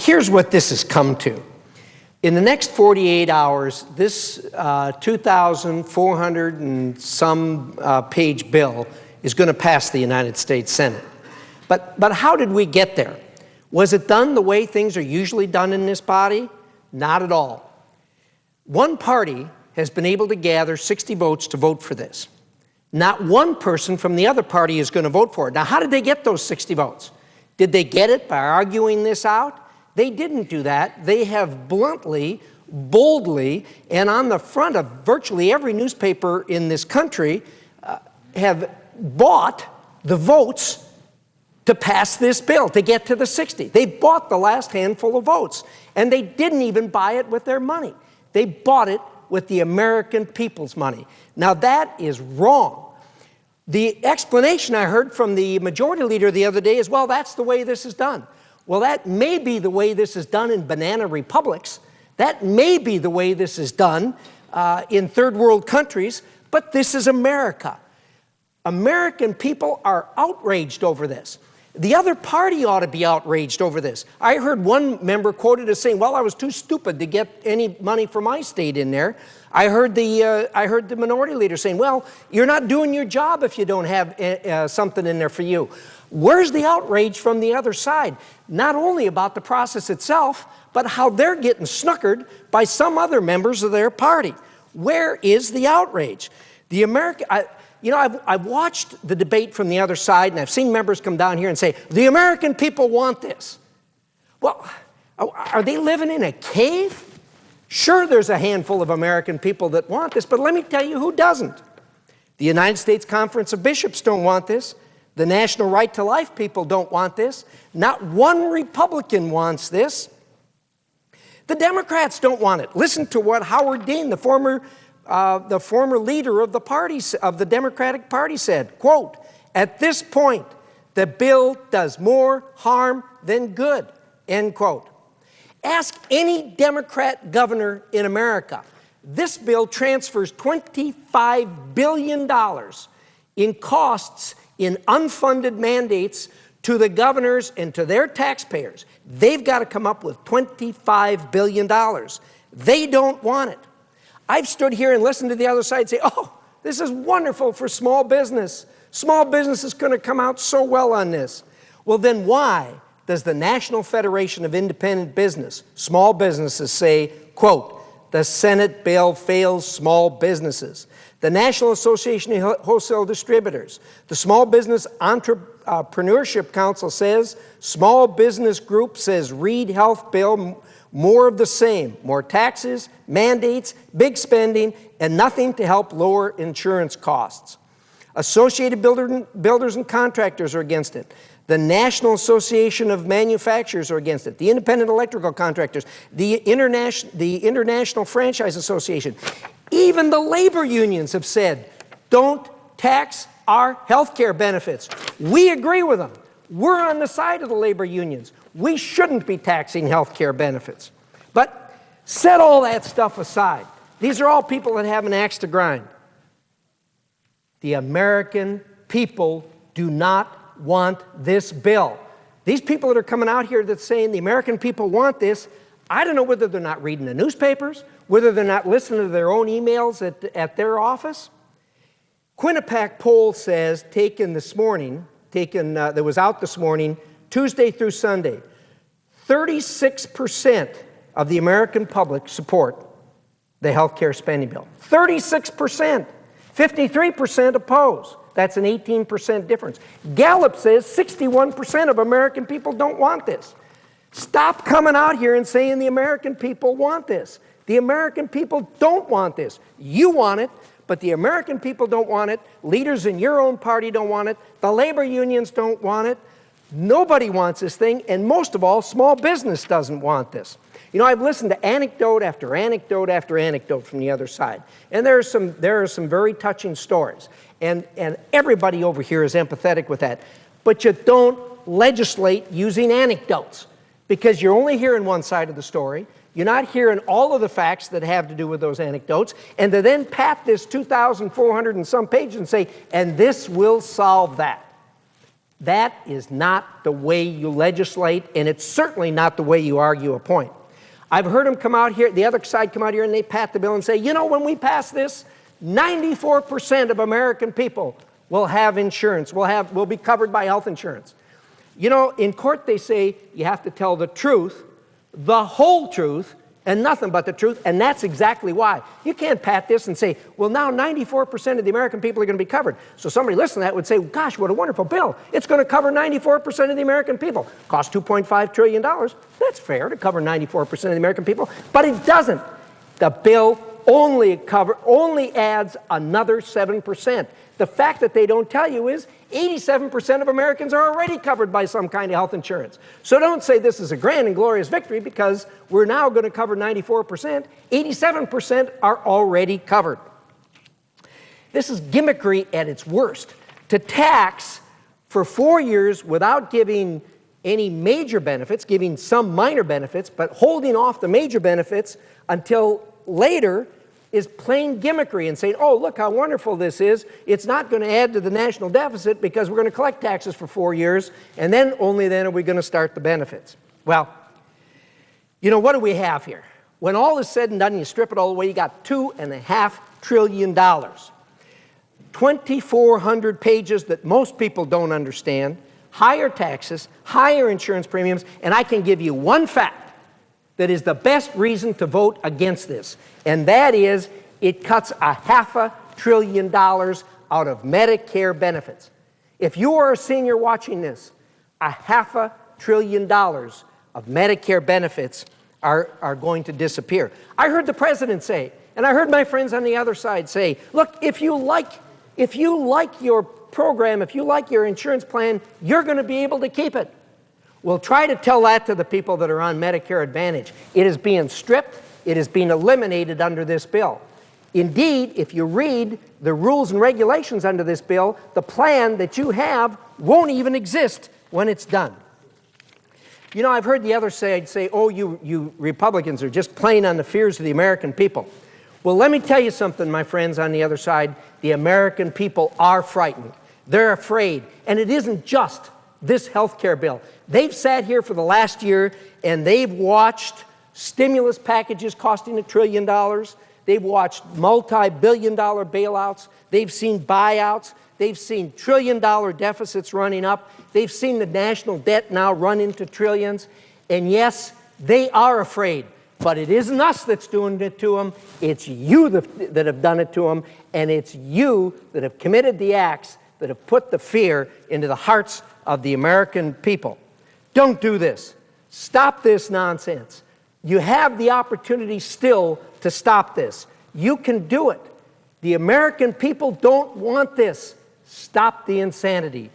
Here's what this has come to. In the next 48 hours, this 2,400 and some page bill is going to pass the United States Senate. But how did we get there? Was it done the way things are usually done in this body? Not at all. One party has been able to gather 60 votes to vote for this. Not one person from the other party is going to vote for it. Now, how did they get those 60 votes? Did they get it by arguing this out? They didn't do that. They have bluntly, boldly, and on the front of virtually every newspaper in this country, have bought the votes to pass this bill, to get to the 60. They bought the last handful of votes, and they didn't even buy it with their money. They bought it with the American people's money. Now, that is wrong. The explanation I heard from the majority leader the other day is, well, that's the way this is done. Well, that may be the way this is done in banana republics. That may be the way this is done in third world countries, but this is America. American people are outraged over this. The other party ought to be outraged over this. I heard one member quoted as saying, well, I was too stupid to get any money for my state in there. I heard the minority leader saying, well, you're not doing your job if you don't have something in there for you. Where's the outrage from the other side? Not only about the process itself, but how they're getting snookered by some other members of their party. Where is the outrage? The American... I've watched the debate from the other side, and I've seen members come down here and say, the American people want this. Well, are they living in a cave? Sure, there's a handful of American people that want this, but let me tell you who doesn't. The United States Conference of Bishops don't want this. The National Right to Life people don't want this. Not one Republican wants this. The Democrats don't want it. Listen to what Howard Dean, the former leader of the party, of the Democratic Party, said, quote, at this point, the bill does more harm than good, end quote. Ask any Democrat governor in America. This bill transfers $25 billion in costs in unfunded mandates to the governors and to their taxpayers. They've got to come up with $25 billion. They don't want it. I've stood here and listened to the other side say, oh, this is wonderful for small business. Small business is going to come out so well on this. Well, then why does the National Federation of Independent Business, small businesses, say, quote, the Senate bill fails small businesses? The National Association of Wholesale Distributors, the Small Business Entrepreneurship Council says, small business group says Reid health bill, more of the same, more taxes, mandates, big spending, and nothing to help lower insurance costs. Associated Builders and Contractors are against it. The National Association of Manufacturers are against it. The Independent Electrical Contractors, the International Franchise Association. Even the labor unions have said, don't tax our health care benefits. We agree with them. We're on the side of the labor unions. We shouldn't be taxing health care benefits. But set all that stuff aside. These are all people that have an axe to grind. The American people do not want this bill. These people that are coming out here that's saying the American people want this, I don't know whether they're not reading the newspapers, whether they're not listening to their own emails at their office. Quinnipiac poll says, that was out this morning, Tuesday through Sunday, 36% of the American public support the health care spending bill. 36%. 53% oppose. That's an 18% difference. Gallup says 61% of American people don't want this. Stop coming out here and saying the American people want this. The American people don't want this. You want it, but the American people don't want it. Leaders in your own party don't want it. The labor unions don't want it. Nobody wants this thing, and most of all, small business doesn't want this. You know, I've listened to anecdote after anecdote after anecdote from the other side, and there are some very touching stories, and everybody over here is empathetic with that. But you don't legislate using anecdotes, because you're only hearing one side of the story. You're not hearing all of the facts that have to do with those anecdotes, and to then pat this 2,400 and some pages and say, and this will solve that. That is not the way you legislate, and it's certainly not the way you argue a point. I've heard them come out here, the other side come out here, and they pat the bill and say, you know, when we pass this, 94% of American people will have insurance, will be covered by health insurance. You know, in court they say you have to tell the truth, the whole truth, and nothing but the truth, and that's exactly why. You can't pat this and say, well, now 94% of the American people are going to be covered. So somebody listening to that would say, gosh, what a wonderful bill. It's going to cover 94% of the American people. Costs $2.5 trillion. That's fair to cover 94% of the American people, but it doesn't. The bill only adds another 7%. The fact that they don't tell you is 87% of Americans are already covered by some kind of health insurance. So don't say this is a grand and glorious victory because we're now going to cover 94%. 87% are already covered. This is gimmickry at its worst. To tax for 4 years without giving any major benefits, giving some minor benefits, but holding off the major benefits until later is plain gimmickry and saying, oh, look how wonderful this is. It's not going to add to the national deficit because we're going to collect taxes for 4 years, and then only then are we going to start the benefits. Well, you know, what do we have here? When all is said and done, you strip it all away, you got $2.5 trillion. 2,400 pages that most people don't understand, higher taxes, higher insurance premiums, and I can give you one fact that is the best reason to vote against this, and that is it cuts $500 billion out of Medicare benefits. If you are a senior watching this, $500 billion of Medicare benefits are going to disappear. I heard the president say, and I heard my friends on the other side say, look, if you like your program, if you like your insurance plan, you're going to be able to keep it. Well, try to tell that to the people that are on Medicare Advantage. It is being stripped. It is being eliminated under this bill. Indeed, if you read the rules and regulations under this bill, the plan that you have won't even exist when it's done. You know, I've heard the other side say, oh, you Republicans are just playing on the fears of the American people. Well, let me tell you something, my friends on the other side. The American people are frightened. They're afraid. And it isn't just this health care bill. They've sat here for the last year and they've watched stimulus packages costing $1 trillion. They've watched multi-billion-dollar bailouts. They've seen buyouts. They've seen trillion-dollar deficits running up. They've seen the national debt now run into trillions. And yes, they are afraid. But it isn't us that's doing it to them. It's you that have done it to them. And it's you that have committed the acts that have put the fear into the hearts of the American people. Don't do this. Stop this nonsense. You have the opportunity still to stop this. You can do it. The American people don't want this. Stop the insanity.